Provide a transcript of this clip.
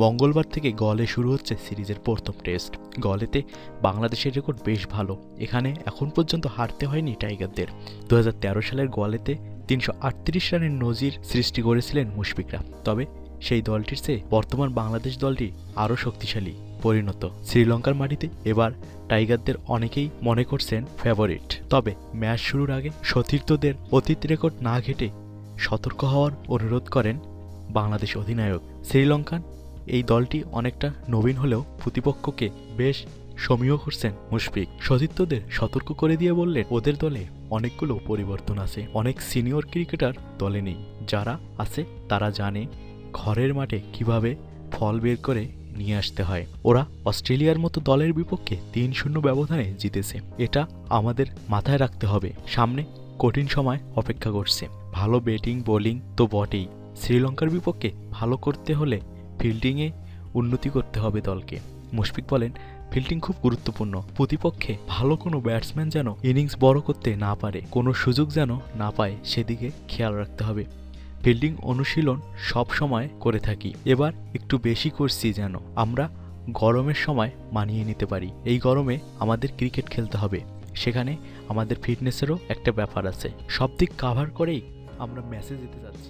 মঙ্গলবার থেকে গলে শুরু হচ্ছে সিরিজের প্রথম টেস্ট। গলেতে বাংলাদেশের রেকর্ড বেশ ভালো। এখানে এখন পর্যন্ত হারতে হয়নি টাইগারদের। 2013 সালের গলেতে 338 রানের নজির সৃষ্টি করেছিলেন মুশফিকরা। তবে সেই দলটির চেয়ে বর্তমান বাংলাদেশ দলটি আরও শক্তিশালী পরিণত। শ্রীলঙ্কার মাটিতে এবার টাইগারদের অনেকেই মনে করছেন ফেভারিট। তবে ম্যাচ শুরুর আগে সতীর্থদের অতীত রেকর্ড না ঘেটে সতর্ক হওয়ার অনুরোধ করেন বাংলাদেশ অধিনায়ক। শ্রীলঙ্কান এই দলটি অনেকটা নবীন হলেও প্রতিপক্ষকে বেশ সমীহ করছেন মুশফিক। সতীর্থদের সতর্ক করে দিয়ে বললেন, ওদের দলে অনেকগুলো পরিবর্তন আছে। অনেক সিনিয়র ক্রিকেটার দলে নেই। যারা আছে তারা জানে ঘরের মাঠে কিভাবে ফল বের করে নিয়ে আসতে হয়। ওরা অস্ট্রেলিয়ার মতো দলের বিপক্ষে 3-0 ব্যবধানে জিতেছে। এটা আমাদের মাথায় রাখতে হবে। সামনে কঠিন সময় অপেক্ষা করছে। ভালো ব্যাটিং বোলিং তো বটেই, শ্রীলঙ্কার বিপক্ষে ভালো করতে হলে ফিল্ডিংয়ে উন্নতি করতে হবে দলকে। মুশফিক বলেন, ফিল্ডিং খুব গুরুত্বপূর্ণ। প্রতিপক্ষে ভালো কোনো ব্যাটসম্যান যেন ইনিংস বড় করতে না পারে, কোনো সুযোগ যেন না পায়, সেদিকে খেয়াল রাখতে হবে। ফিল্ডিং অনুশীলন সব সময় করে থাকি, এবার একটু বেশি করছি যেন আমরা গরমের সময় মানিয়ে নিতে পারি। এই গরমে আমাদের ক্রিকেট খেলতে হবে, সেখানে আমাদের ফিটনেসেরও একটা ব্যাপার আছে। সব দিক কাভার করেই আমরা ম্যাচে যেতে যাচ্ছি।